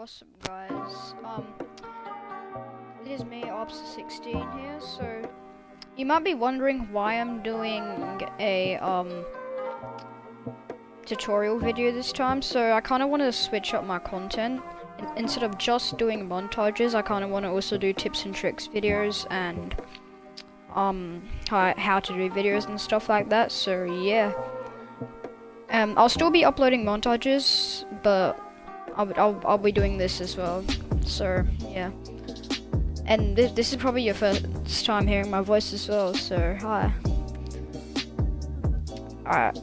what's up guys? It is me, Ops16 here. So you might be wondering why I'm doing a tutorial video this time. So I kind of want to switch up my content. Instead of just doing montages, I kind of want to also do tips and tricks videos and how to do videos and stuff like that. So yeah, I'll still be uploading montages, but I'll be doing this as well. So yeah, and this is probably your first time hearing my voice as well. So hi. Alright.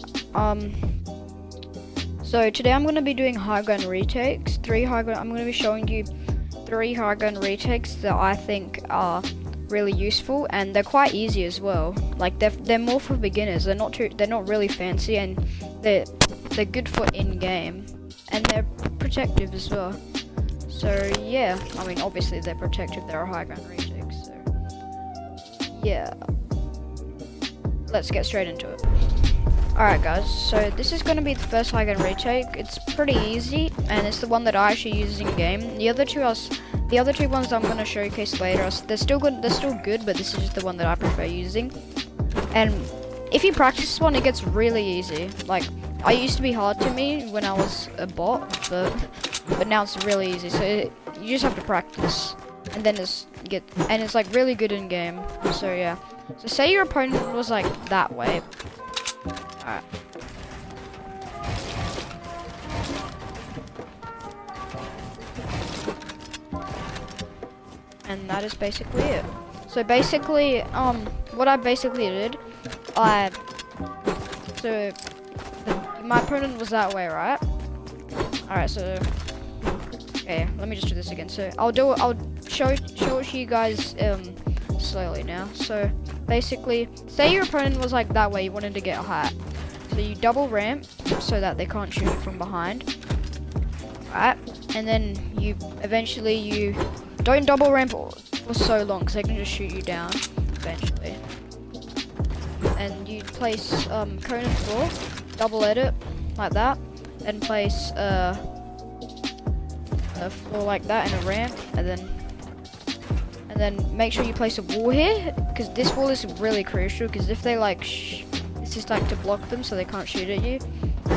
So today I'm going to be doing high ground retakes. I'm going to be showing you 3 high ground retakes that I think are really useful, and they're quite easy as well. Like they're more for beginners. They're not really fancy, and they're good for in game, and they're protective as well. So yeah, I mean obviously they're protective. They're a high ground retakes. So yeah, let's get straight into it. Alright guys, so this is going to be the first high ground retake. It's pretty easy, and it's the one that I actually use in game. The other two ones I'm going to showcase later, they're still good, but this is just the one that I prefer using. And if you practice this one, it gets really easy. Like, it used to be hard to me when I was a bot, but now it's really easy. So you just have to practice, and then it's like really good in game. So yeah. So say your opponent was like that way. Alright. And that is basically it. So basically, what I basically did, my opponent was that way, right? Alright, so okay, let me just do this again. So I'll show it to you guys slowly now. So basically, say your opponent was like that way, you wanted to get a hat. So you double ramp so that they can't shoot you from behind. Right? And then you don't double ramp for so long, because they can just shoot you down eventually. And you place cone and floor, double edit like that, and place a floor like that and a ramp, and then make sure you place a wall here, because this wall is really crucial, because if they it's just like to block them so they can't shoot at you.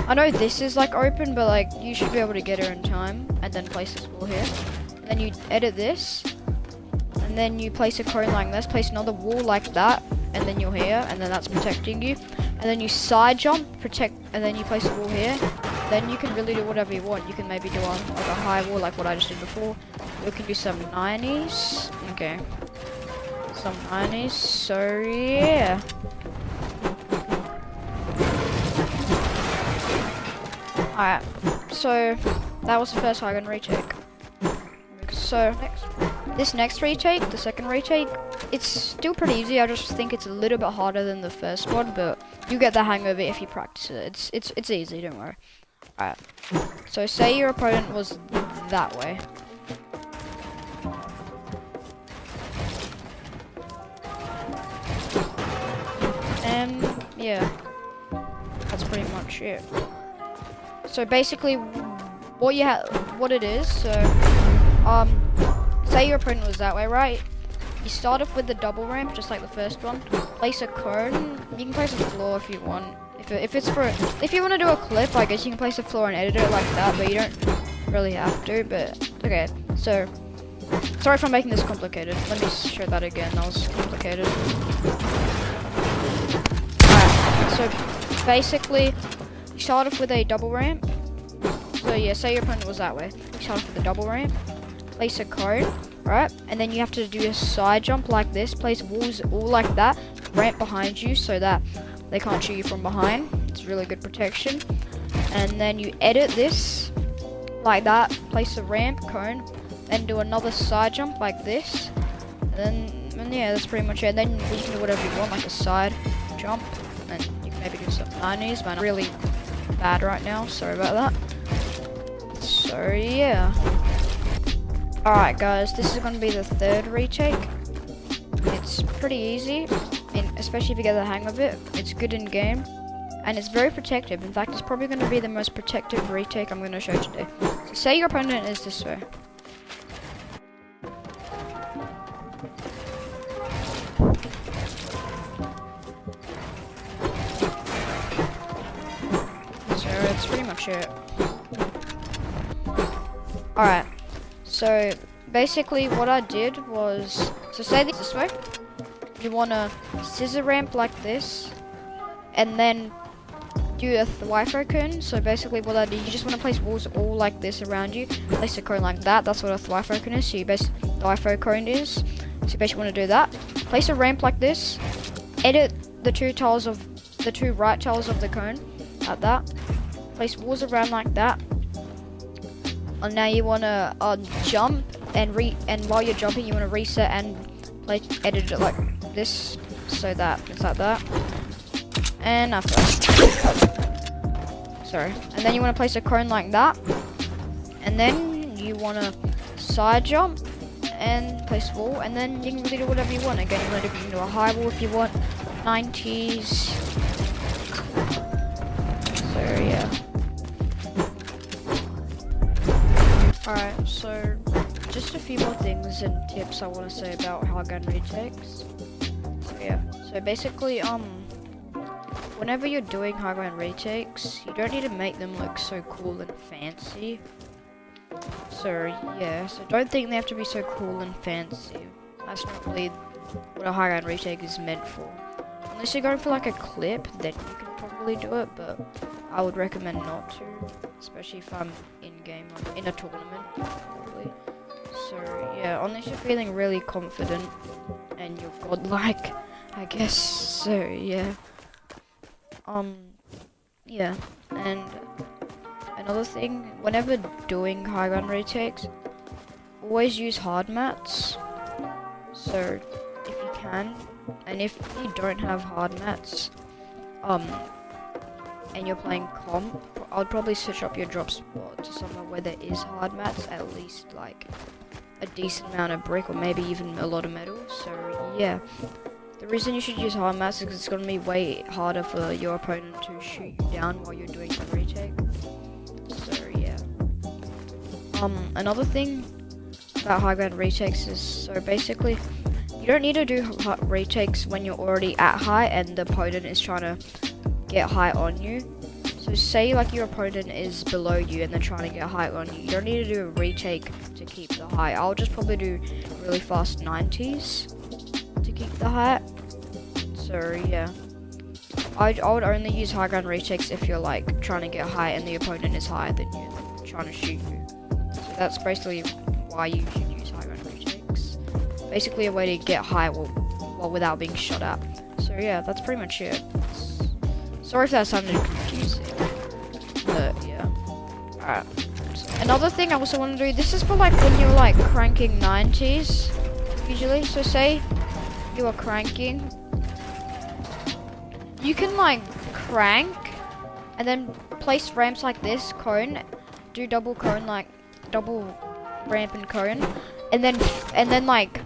I know this is like open, but like you should be able to get her in time, and then place this wall here. Then you edit this, and then you place a cone like this, place another wall like that, and then you're here, and then that's protecting you. And then you side jump, and then you place a wall here. Then you can really do whatever you want. You can maybe do like a high wall like what I just did before. You can do some 90s. Okay. Some 90s. So yeah. Alright. So that was the first high ground retake. So this next retake, the second retake, it's still pretty easy. I just think it's a little bit harder than the first one, but you get the hang of it if you practice it. It's easy, don't worry. Alright. So say your opponent was that way. And yeah, that's pretty much it. So basically, what it is. So say your opponent was that way, right? You start off with the double ramp, just like the first one. Place a cone. You can place a floor if you want. If you want to do a clip, I guess you can place a floor and edit it like that, but you don't really have to. But okay. So sorry for making this complicated. Let me show that again. That was complicated. Alright. So basically, you start off with a double ramp. So yeah, say your opponent was that way. You start off with a double ramp. Place a cone. Right, and then you have to do a side jump like this, place walls all like that, ramp behind you so that they can't shoot you from behind. It's really good protection. And then you edit this like that, place a ramp, cone, then do another side jump like this. And yeah, that's pretty much it. And then you can do whatever you want, like a side jump, and you can maybe do some 90s, but I'm really bad right now, sorry about that. So yeah. Alright guys, this is going to be the third retake. It's pretty easy, especially if you get the hang of it. It's good in game, and it's very protective. In fact, it's probably going to be the most protective retake I'm going to show today. So say your opponent is this way. So that's pretty much it. Alright, so basically what I did was, so say this way, you want to scissor ramp like this, and then do a Wi-Fi cone. So basically what I did, you just want to place walls all like this around you, place a cone like that, that's what a Wi-Fi cone is, so you basically, the Wi-Fi cone is, so you basically want to do that, place a ramp like this, edit the two right tiles of the cone, like that, place walls around like that, and now you want to jump, and while you're jumping you want to reset and edit it like this, so that it's like that, and after sorry, and then you want to place a cone like that, and then you want to side jump and place wall, and then you can really do whatever you want. Again, you can do a high wall if you want, 90s, so yeah. Alright, so just a few more things and tips I want to say about highground retakes. So yeah, so basically whenever you're doing highground retakes, you don't need to make them look so cool and fancy. So yeah, so don't think they have to be so cool and fancy. That's not really what a highground retake is meant for. Unless you're going for like a clip, then you can probably do it, but I would recommend not to, especially if I'm in-game, like in a tournament, probably. So yeah, unless you're feeling really confident and you're godlike, I guess, so yeah. Yeah, and another thing, whenever doing highground retakes, always use hard mats, so if you can, and if you don't have hard mats, and you're playing comp, I would probably switch up your drop spot to somewhere where there is hard mats, at least like a decent amount of brick or maybe even a lot of metal. So yeah, the reason you should use hard mats is because it's going to be way harder for your opponent to shoot you down while you're doing the retake. So yeah, another thing about highground retakes is, so basically you don't need to do retakes when you're already at high and the opponent is trying to get high on you. So say like your opponent is below you and they're trying to get high on you, you don't need to do a retake to keep the high. I'll just probably do really fast 90s to keep the height. So yeah, I would only use highground retakes if you're like trying to get high and the opponent is higher than you, like, trying to shoot you. So that's basically why you should use highground retakes. Basically a way to get high while without being shot at. So yeah, that's pretty much it. Sorry if that sounded confusing, but yeah. Alright. Another thing I also want to do, this is for like when you're like cranking 90s, usually. So say you are cranking, you can like crank and then place ramps like this, cone, do double cone, like double ramp and cone, and then like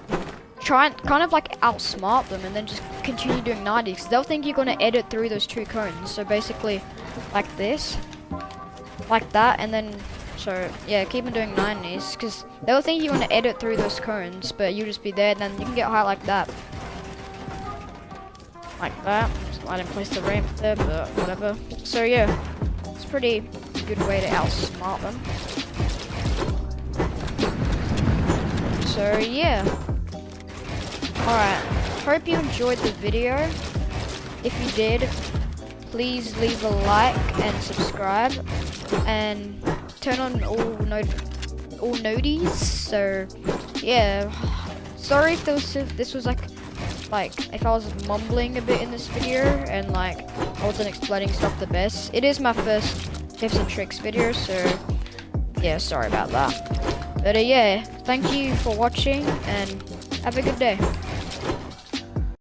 try and kind of like outsmart them and then just continue doing 90s, because they'll think you're going to edit through those two cones. So basically like this, like that, and then so yeah, keep on doing 90s because they'll think you want to edit through those cones, but you just be there, and then you can get high like that. Like that. So I didn't place the ramp there, but whatever. So yeah, it's a pretty good way to outsmart them. So yeah. Alright, hope you enjoyed the video. If you did, please leave a like and subscribe, and turn on all noties. So yeah, sorry if this was like if I was mumbling a bit in this video and like I wasn't explaining stuff the best. It is my first tips and tricks video, so yeah, sorry about that. But yeah, thank you for watching and have a good day.